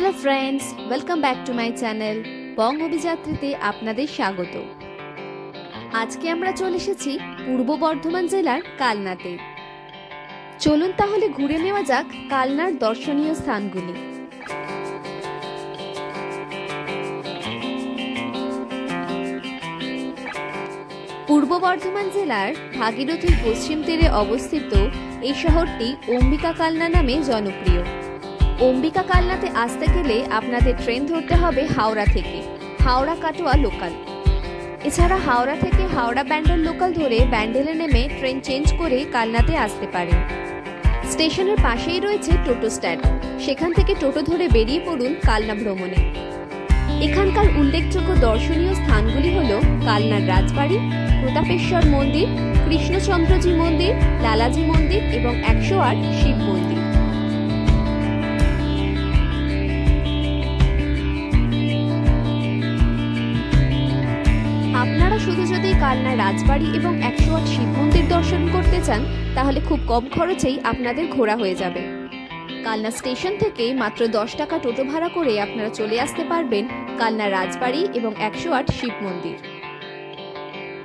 Hello friends, welcome back to my channel Bong অভিযাত্রীতে আপনাদের স্বাগত। আজকে আমরা চলে এসেছি পূর্ব বর্ধমান জেলার কালনাতে। চলুন তাহলে ঘুরে নেওয়া যাক কালনার দর্শনীয় স্থানগুলি। পূর্ব বর্ধমান জেলার ভাগীরথীর পশ্চিম তীরে অবস্থিত এই শহরটি অম্বিকা কালনা নামে জনপ্রিয়। অম্বিকা কালনাতে আসতে গেলে আপনাদের ট্রেন ধরতে হবে হাওড়া থেকে, হাওড়া কাটোয়া লোকাল। এছাড়া হাওড়া থেকে হাওড়া ব্যান্ডেল লোকাল ধরে ব্যান্ডেলে নেমে ট্রেন চেঞ্জ করে কালনাতে আসতে পারেন। স্টেশনের পাশেই রয়েছে টোটো স্ট্যান্ড, সেখান থেকে টোটো ধরে বেরিয়ে পড়ুন কালনা ভ্রমণে। এখানকার উল্লেখযোগ্য দর্শনীয় স্থানগুলি হল কালনার রাজবাড়ি, প্রতাপেশ্বর মন্দির, কৃষ্ণচন্দ্রজি মন্দির, লালাজি মন্দির এবং 108 শিব মন্দির। আপনারা শুধু যদি কালনার রাজবাড়ি এবং 108 শিব মন্দির দর্শন করতে চান তাহলে খুব কম খরচেই আপনাদের ঘোরা হয়ে যাবে। কালনা স্টেশন থেকে মাত্র 10 টাকা টোটো ভাড়া করে আপনারা চলে আসতে পারবেন কালনা রাজবাড়ি এবং 108 শিব মন্দির।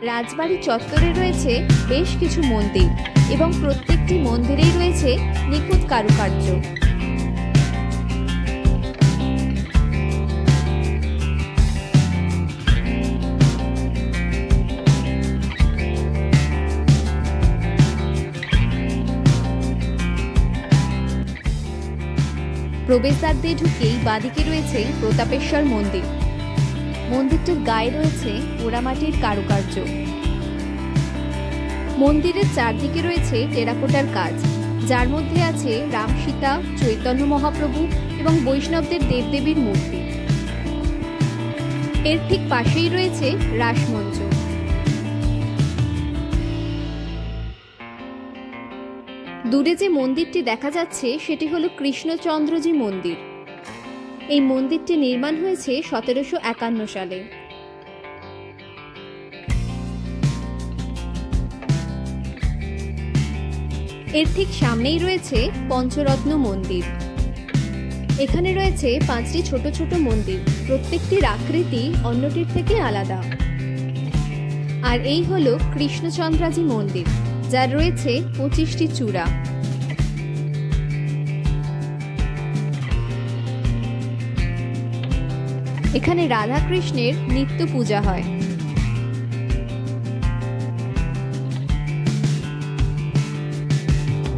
রাজবাড়ি চত্বরে রয়েছে বেশ কিছু মন্দির এবং প্রত্যেকটি মন্দিরেই রয়েছে নিখুঁত কারুকার্য। প্রবেশদ্বার দিয়ে ঢুকেই বাঁদিকে রয়েছে প্রতাপেশ্বর মন্দির। মন্দিরটির গায়ে রয়েছে পোড়ামাটির কারুকার্য। মন্দিরের চারদিকে রয়েছে টেরাকোটার কাজ, যার মধ্যে আছে রাম, সীতা, চৈতন্য মহাপ্রভু এবং বৈষ্ণবদের দেবদেবীর মূর্তি। এর ঠিক পাশেই রয়েছে রাসমঞ্চ। দূরে যে মন্দিরটি দেখা যাচ্ছে সেটি হলো কৃষ্ণচন্দ্রজি মন্দির। এই মন্দিরটি নির্মাণ হয়েছে 1751 সালে। এর ঠিক সামনেই রয়েছে পঞ্চরত্ন মন্দির। এখানে রয়েছে 5টি ছোট ছোট মন্দির, প্রত্যেকটির আকৃতি অন্যটির থেকে আলাদা। আর এই হলো কৃষ্ণচন্দ্রজি মন্দির, যার রয়েছে 25টি চূড়া। এখানে রাধা কৃষ্ণের নিত্য পূজা হয়।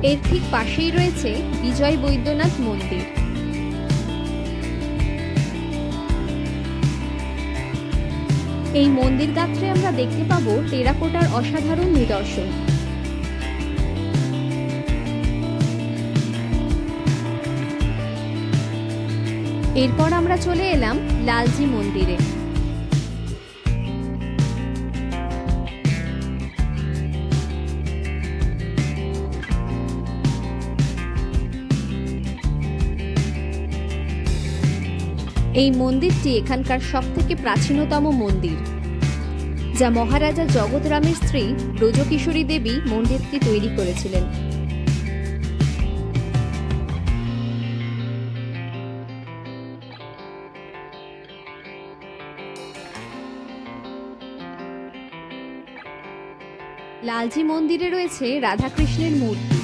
এর ঠিক পাশেই রয়েছে বিজয় বৈদ্যনাথ মন্দির। এই মন্দির গাত্রে আমরা দেখতে পাবো টেরাকোটার অসাধারণ নিদর্শন। এরপর আমরা চলে এলাম লালজি মন্দিরে। এই মন্দিরটি এখানকার সবথেকে প্রাচীনতম মন্দির, যা মহারাজা জগৎরামের স্ত্রী ব্রজকিশোরী দেবী মন্দিরটি তৈরি করেছিলেন। লালজি মন্দিরে রয়েছে রাধাকৃষ্ণের মূর্তি।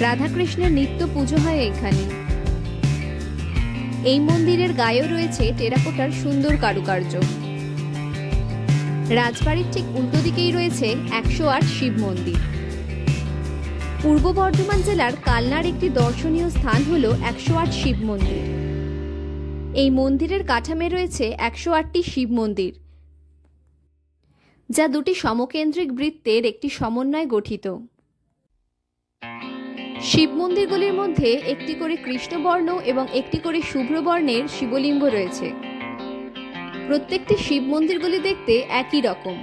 রাধাকৃষ্ণের নিত্য পুজো হয় এখানে। এই মন্দিরের গায়েও রয়েছে টেরাকোটার সুন্দর কারুকার্য। রাজবাড়ির ঠিক উল্টো দিকেই রয়েছে 108 শিব মন্দির। পূর্ব বর্ধমান জেলার কালনার একটি দর্শনীয় স্থান হল 108 শিব মন্দির। এই মন্দিরের কাঠামে রয়েছে 108টি শিব মন্দির, যা দুটি সমকেন্দ্রিক বৃত্তের একটি সমন্বয়ে গঠিত। শিব মন্দিরগুলির মধ্যে একটি করে কৃষ্ণবর্ণ এবং একটি করে শুভ্রবর্ণের শিবলিঙ্গ রয়েছে। প্রত্যেকটি শিব মন্দিরগুলি দেখতে একই রকম।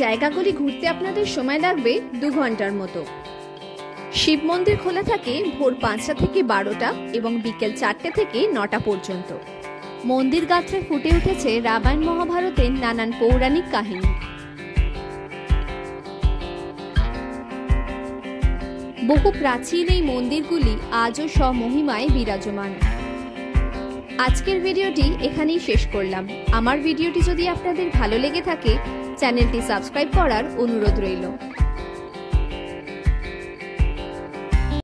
জায়গাগুলি ঘুরতে আপনাদের সময় লাগবে 2 ঘন্টার মতো। শিব মন্দির খোলা থাকে ভোর 5টা থেকে 12টা এবং বিকেল 4টে থেকে 9টা পর্যন্ত। মন্দির গাত্রে ফুটে উঠেছে রামায়ণ মহাভারতের নানান পৌরাণিক কাহিনী। বহু প্রাচীন এই মন্দিরগুলি আজও স্বমহিমায় বিরাজমান। আজকের ভিডিওটি এখানেই শেষ করলাম। আমার ভিডিওটি যদি আপনাদের ভালো লেগে থাকে চ্যানেলটি সাবস্ক্রাইব করার অনুরোধ রইল।